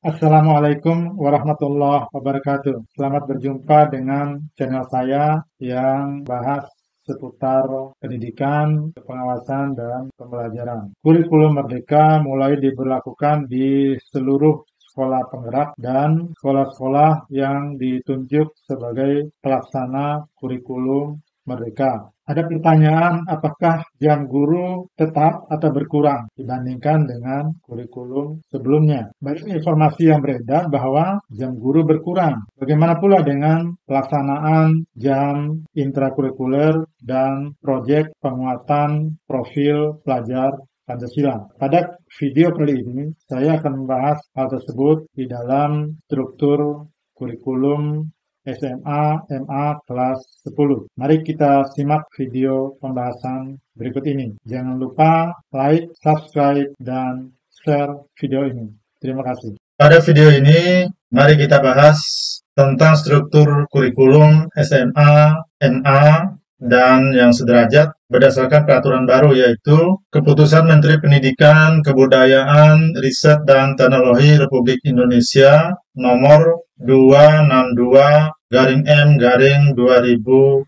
Assalamualaikum warahmatullahi wabarakatuh. Selamat berjumpa dengan channel saya yang bahas seputar pendidikan, pengawasan, dan pembelajaran. Kurikulum Merdeka mulai diberlakukan di seluruh sekolah penggerak dan sekolah-sekolah yang ditunjuk sebagai pelaksana kurikulum Merdeka. Ada pertanyaan, apakah jam guru tetap atau berkurang dibandingkan dengan kurikulum sebelumnya? Banyak informasi yang beredar bahwa jam guru berkurang. Bagaimana pula dengan pelaksanaan jam intrakurikuler dan proyek penguatan profil pelajar Pancasila? Pada video kali ini, saya akan membahas hal tersebut di dalam struktur kurikulum SMA, MA kelas 10. Mari kita simak video pembahasan berikut ini. Jangan lupa like, subscribe, dan share video ini. Terima kasih. Pada video ini, mari kita bahas tentang struktur kurikulum SMA, MA, dan yang sederajat berdasarkan peraturan baru, yaitu Keputusan Menteri Pendidikan, Kebudayaan, Riset, dan Teknologi Republik Indonesia nomor 262/M/2022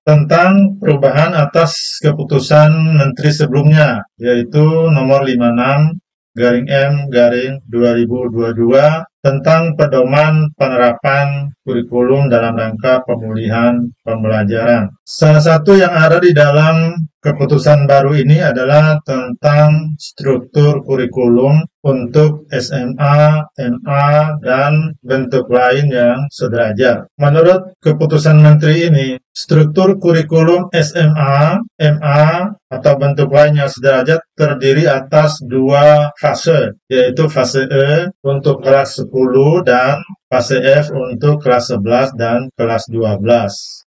tentang perubahan atas keputusan Menteri sebelumnya, yaitu nomor 56/M/2022 tentang pedoman penerapan kurikulum dalam rangka pemulihan pembelajaran. Salah satu yang ada di dalam keputusan baru ini adalah tentang struktur kurikulum untuk SMA, MA, dan bentuk lain yang sederajat. Menurut keputusan Menteri ini, struktur kurikulum SMA, MA, atau bentuk lain yang sederajat terdiri atas dua fase, yaitu fase E untuk kelas 10 dan fase F untuk kelas 11 dan kelas 12.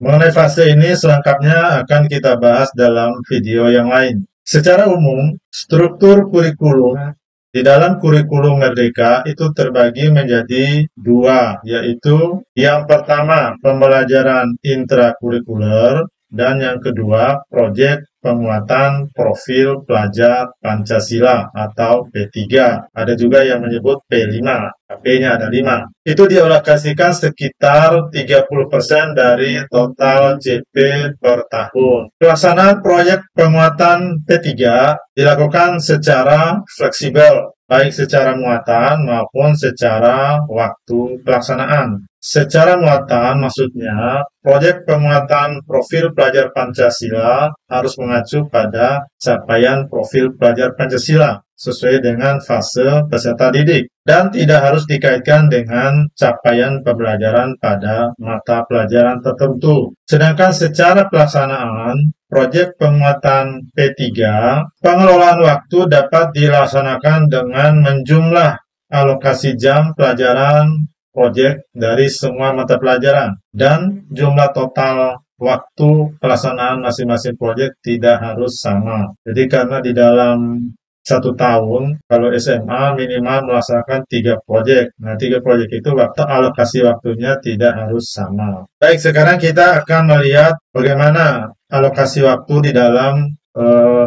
Mengenai fase ini selengkapnya akan kita bahas dalam video yang lain. Secara umum, struktur kurikulum di dalam kurikulum Merdeka itu terbagi menjadi dua, yaitu yang pertama pembelajaran intrakurikuler dan yang kedua proyek penguatan profil pelajar Pancasila atau P3. Ada juga yang menyebut P5, P-nya ada 5. Itu dialokasikan sekitar 30% dari total JP per tahun. Pelaksanaan proyek penguatan P3 dilakukan secara fleksibel, baik secara muatan maupun secara waktu pelaksanaan. Secara muatan maksudnya, proyek penguatan profil pelajar Pancasila harus mengacu pada capaian profil pelajar Pancasila sesuai dengan fase peserta didik dan tidak harus dikaitkan dengan capaian pembelajaran pada mata pelajaran tertentu. Sedangkan secara pelaksanaan, proyek penguatan P3, pengelolaan waktu dapat dilaksanakan dengan menjumlah alokasi jam pelajaran proyek dari semua mata pelajaran dan jumlah total waktu pelaksanaan masing-masing proyek tidak harus sama. Jadi karena di dalam satu tahun, kalau SMA minimal melaksanakan 3 proyek. Nah, 3 proyek itu alokasi waktunya tidak harus sama. Baik, sekarang kita akan melihat bagaimana alokasi waktu di dalam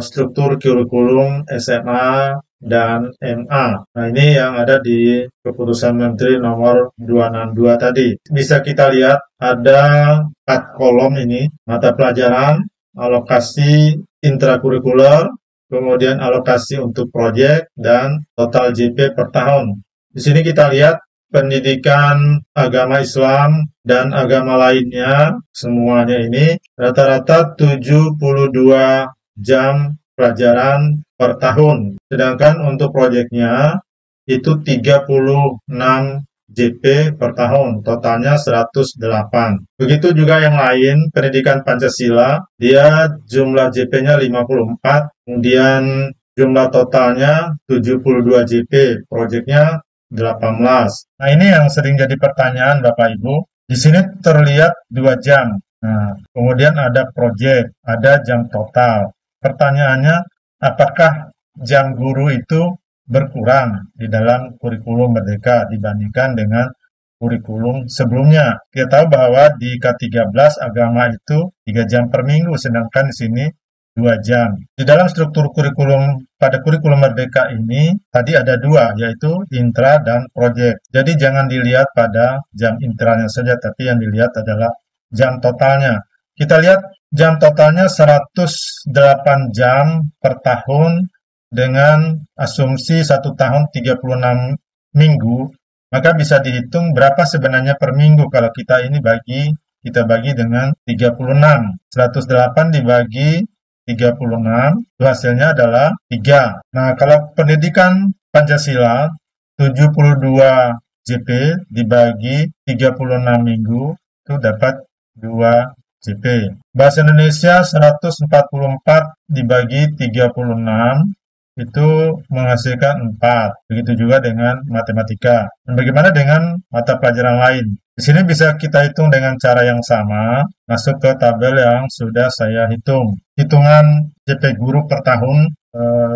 struktur kurikulum SMA dan MA. Nah, ini yang ada di keputusan Menteri nomor 262 tadi. Bisa kita lihat ada 4 kolom ini, mata pelajaran, alokasi intrakurikuler, kemudian alokasi untuk proyek, dan total JP per tahun. Di sini kita lihat pendidikan agama Islam dan agama lainnya, semuanya ini rata-rata 72 jam pelajaran per tahun. Sedangkan untuk proyeknya itu 36 JP per tahun, totalnya 108. Begitu juga yang lain, pendidikan Pancasila, dia jumlah JP-nya 54, kemudian jumlah totalnya 72 JP, proyeknya 18. Nah, ini yang sering jadi pertanyaan Bapak Ibu. Di sini terlihat 2 jam. Nah, kemudian ada proyek, ada jam total. Pertanyaannya, apakah jam guru itu berkurang di dalam kurikulum Merdeka dibandingkan dengan kurikulum sebelumnya? Kita tahu bahwa di K13 agama itu 3 jam per minggu, sedangkan di sini 2 jam. Di dalam struktur kurikulum pada kurikulum Merdeka ini tadi ada dua, yaitu intra dan project. Jadi jangan dilihat pada jam intranya saja, tapi yang dilihat adalah jam totalnya. Kita lihat jam totalnya 108 jam per tahun dengan asumsi 1 tahun 36 minggu, maka bisa dihitung berapa sebenarnya per minggu kalau kita bagi dengan 36. 108 dibagi 36, itu hasilnya adalah 3. Nah, kalau pendidikan Pancasila 72 JP dibagi 36 minggu, itu dapat 2 JP. Bahasa Indonesia 144 dibagi 36, itu menghasilkan 4. Begitu juga dengan matematika. Dan bagaimana dengan mata pelajaran lain? Di sini bisa kita hitung dengan cara yang sama, masuk ke tabel yang sudah saya hitung. Hitungan JP guru per tahun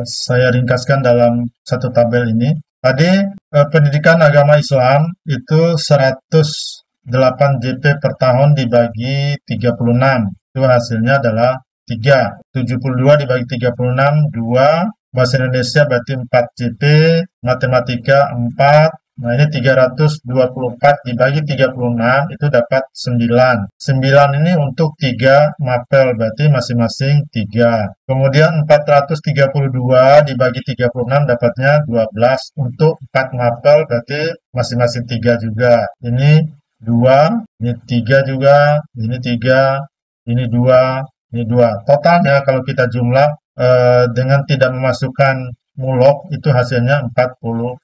saya ringkaskan dalam satu tabel ini. Tadi pendidikan agama Islam itu 108 JP per tahun dibagi 36. Itu hasilnya adalah 3. 72 dibagi 36, 2. Bahasa Indonesia berarti 4 JP, matematika 4, nah ini 324 dibagi 36, itu dapat 9. 9 ini untuk 3 mapel, berarti masing-masing 3. Kemudian 432 dibagi 36 dapatnya 12, untuk 4 mapel berarti masing-masing 3 juga. Ini 2, ini 3 juga, ini 3, ini 2, ini 2. Totalnya kalau kita jumlah dengan tidak memasukkan mulok itu hasilnya 44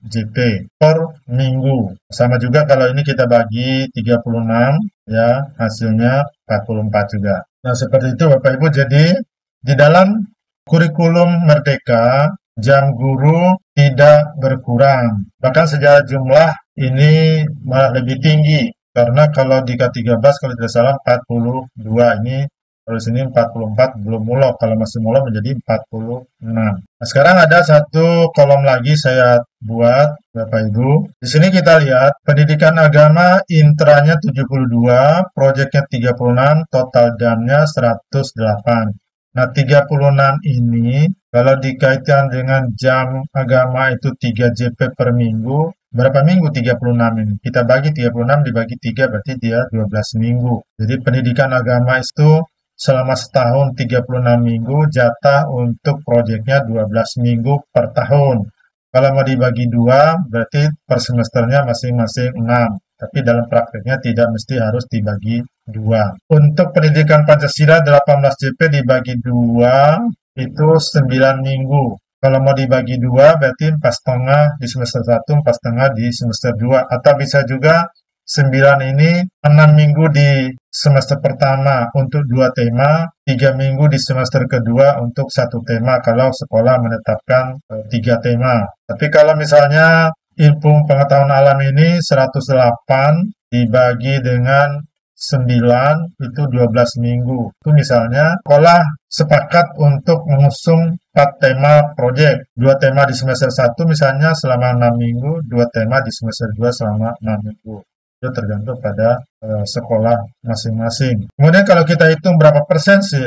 JP per minggu. Sama juga kalau ini kita bagi 36, ya hasilnya 44 juga. Nah, seperti itu Bapak Ibu. Jadi di dalam kurikulum Merdeka jam guru tidak berkurang. Bahkan secara jumlah ini malah lebih tinggi. Karena kalau di K13 kalau tidak salah 42, ini kalau sini 44 belum mulok, kalau masih mulok menjadi 46. Nah, sekarang ada satu kolom lagi saya buat, Bapak Ibu. Di sini kita lihat pendidikan agama intranya 72, proyeknya 36, total jamnya 108. Nah, 36 ini kalau dikaitkan dengan jam agama itu 3 JP per minggu, berapa minggu 36 ini? Kita bagi 36 dibagi 3 berarti dia 12 minggu. Jadi pendidikan agama itu selama setahun 36 minggu, jatah untuk proyeknya 12 minggu per tahun. Kalau mau dibagi 2, berarti per semesternya masing-masing 6. Tapi dalam prakteknya tidak mesti harus dibagi 2. Untuk pendidikan Pancasila 18 JP dibagi 2, itu 9 minggu. Kalau mau dibagi 2, berarti 4,5 di semester 1, 4,5 di semester 2. Atau bisa juga 9 ini 6 minggu di semester pertama untuk 2 tema, 3 minggu di semester kedua untuk 1 tema kalau sekolah menetapkan 3 tema. Tapi kalau misalnya ilmu pengetahuan alam ini 108 dibagi dengan 9 itu 12 minggu. Itu misalnya sekolah sepakat untuk mengusung 4 tema proyek. 2 tema di semester 1 misalnya selama 6 minggu, 2 tema di semester 2 selama 6 minggu. Itu tergantung pada sekolah masing-masing. Kemudian kalau kita hitung berapa persen sih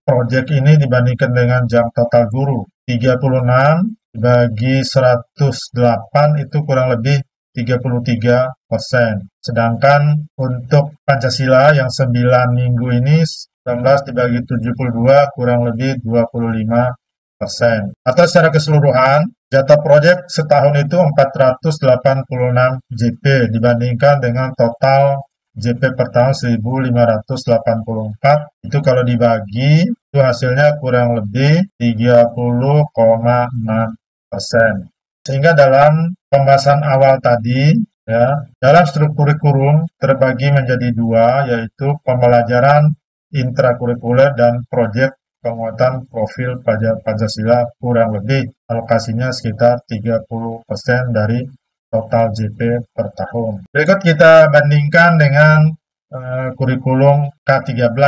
proyek ini dibandingkan dengan jam total guru, 36 dibagi 108 itu kurang lebih 33%. Sedangkan untuk Pancasila yang 9 minggu ini 19 dibagi 72 kurang lebih 25%. Atau secara keseluruhan, jatah proyek setahun itu 486 JP dibandingkan dengan total JP per tahun 1584. Itu kalau dibagi, itu hasilnya kurang lebih 30,6%. Sehingga dalam pembahasan awal tadi, ya, dalam struktur kurikulum terbagi menjadi 2, yaitu pembelajaran intrakurikuler dan proyek penguatan profil Pancasila, kurang lebih alokasinya sekitar 30% dari total JP per tahun. Berikut kita bandingkan dengan kurikulum K13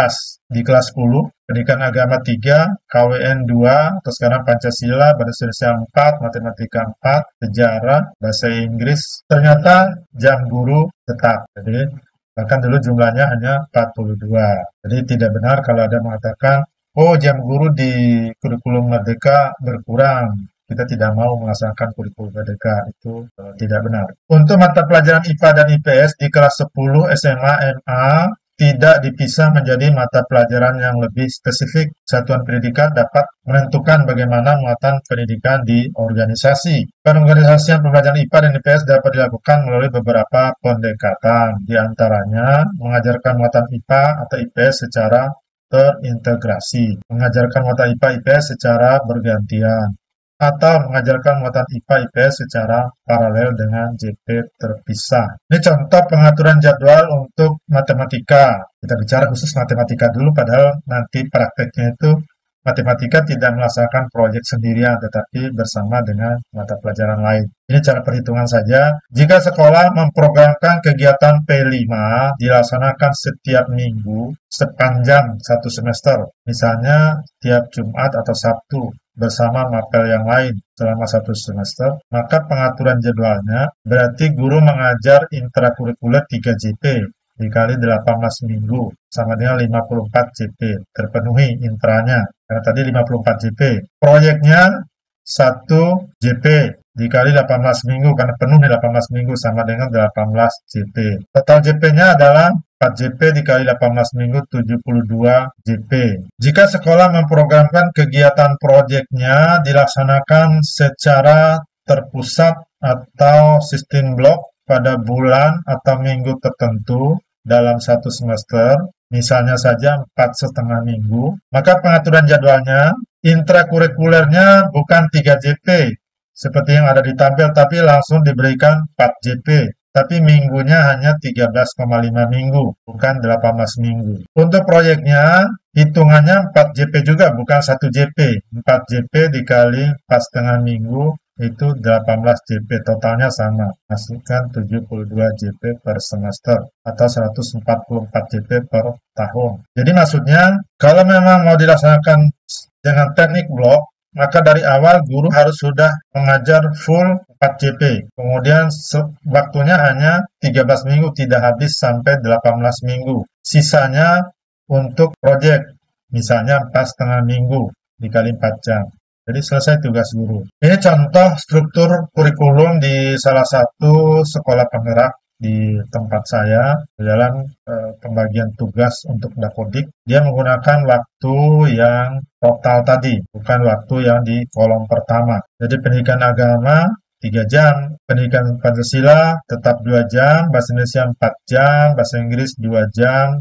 di kelas 10, pendidikan agama 3, KWN 2, atau sekarang Pancasila, bahasa Indonesia 4, matematika 4, sejarah, bahasa Inggris. Ternyata jam guru tetap. Jadi bahkan dulu jumlahnya hanya 42. Jadi tidak benar kalau ada mengatakan, oh jam guru di kurikulum Merdeka berkurang, kita tidak mau melaksanakan kurikulum Merdeka, itu tidak benar. Untuk mata pelajaran IPA dan IPS di kelas 10 SMA MA tidak dipisah menjadi mata pelajaran yang lebih spesifik. Satuan pendidikan dapat menentukan bagaimana muatan pendidikan di organisasi. Pengorganisasian pembelajaran IPA dan IPS dapat dilakukan melalui beberapa pendekatan. Di antaranya, mengajarkan muatan IPA atau IPS secara terintegrasi, mengajarkan muatan IPA IPS secara bergantian, atau mengajarkan muatan IPA IPS secara paralel dengan JP terpisah. Ini contoh pengaturan jadwal untuk matematika. Kita bicara khusus matematika dulu, padahal nanti prakteknya itu matematika tidak melaksanakan proyek sendirian, tetapi bersama dengan mata pelajaran lain. Ini cara perhitungan saja. Jika sekolah memprogramkan kegiatan P5 dilaksanakan setiap minggu sepanjang satu semester, misalnya tiap Jumat atau Sabtu, bersama mapel yang lain selama satu semester, maka pengaturan jadwalnya berarti guru mengajar intrakurikuler 3 JP dikali 18 minggu sama dengan 54 JP, terpenuhi intranya karena tadi 54 JP. Proyeknya 1 JP dikali 18 minggu karena penuh di 18 minggu sama dengan 18 JP. Total JP-nya adalah 4 JP dikali 18 minggu 72 JP. Jika sekolah memprogramkan kegiatan proyeknya dilaksanakan secara terpusat atau sistem blok pada bulan atau minggu tertentu dalam satu semester, misalnya saja 4,5 minggu, maka pengaturan jadwalnya intrakurikulernya bukan 3 JP seperti yang ada di tabel, tapi langsung diberikan 4 JP. Tapi minggunya hanya 13,5 minggu, bukan 18 minggu. Untuk proyeknya, hitungannya 4 JP juga, bukan 1 JP. 4 JP dikali 4,5 minggu, itu 18 JP, totalnya sama. Hasilkan 72 JP per semester, atau 144 JP per tahun. Jadi maksudnya, kalau memang mau dilaksanakan dengan teknik blok, maka dari awal guru harus sudah mengajar full 4 JP. Kemudian waktunya hanya 13 minggu, tidak habis sampai 18 minggu. Sisanya untuk proyek, misalnya 4,5 minggu dikali 4 jam. Jadi selesai tugas guru. Ini contoh struktur kurikulum di salah satu sekolah penggerak di tempat saya dalam pembagian tugas untuk Dapodik. Dia menggunakan waktu yang total tadi, bukan waktu yang di kolom pertama. Jadi pendidikan agama 3 jam, pendidikan Pancasila tetap 2 jam, bahasa Indonesia 4 jam, bahasa Inggris 2 jam,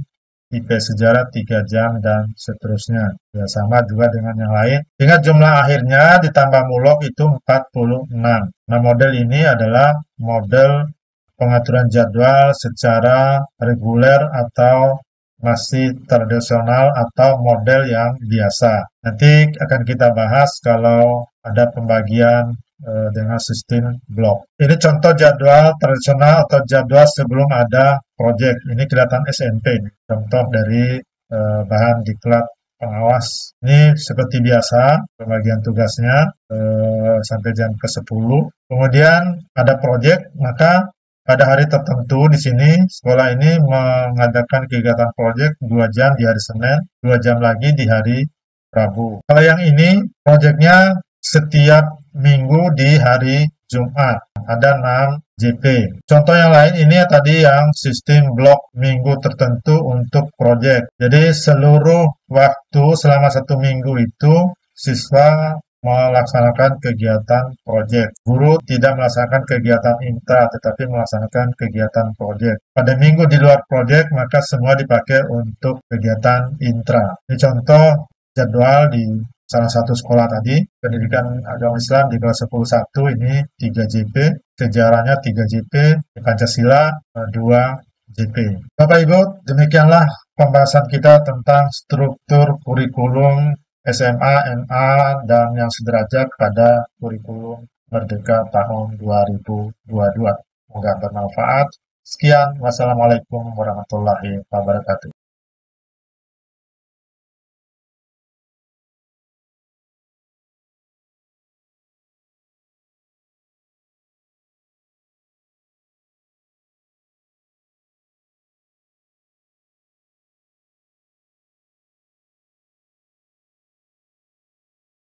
IP sejarah 3 jam, dan seterusnya. Ya, sama juga dengan yang lain. Sehingga jumlah akhirnya ditambah mulok itu 46. Nah, model ini adalah model pengaturan jadwal secara reguler atau masih tradisional atau model yang biasa. Nanti akan kita bahas kalau ada pembagian dengan sistem blok. Ini contoh jadwal tradisional atau jadwal sebelum ada proyek. Ini kelihatan SMP. Contoh dari bahan diklat pengawas. Ini seperti biasa pembagian tugasnya sampai jam ke-10. Kemudian ada proyek, maka pada hari tertentu di sini sekolah ini mengadakan kegiatan proyek 2 jam di hari Senin, 2 jam lagi di hari Rabu. Kalau yang ini proyeknya setiap minggu di hari Jumat, ada 6 JP. Contoh yang lain ini tadi yang sistem blok minggu tertentu untuk proyek. Jadi seluruh waktu selama 1 minggu itu siswa melaksanakan kegiatan proyek. Guru tidak melaksanakan kegiatan intra, tetapi melaksanakan kegiatan proyek. Pada minggu di luar proyek, maka semua dipakai untuk kegiatan intra. Ini contoh jadwal di salah satu sekolah tadi, pendidikan agama Islam di kelas 10.1 ini 3 JP, sejarahnya 3 JP, Pancasila 2 JP. Bapak Ibu, demikianlah pembahasan kita tentang struktur kurikulum SMA, MA, dan yang sederajat pada kurikulum Merdeka tahun 2022. Semoga bermanfaat. Sekian, wassalamualaikum warahmatullahi wabarakatuh.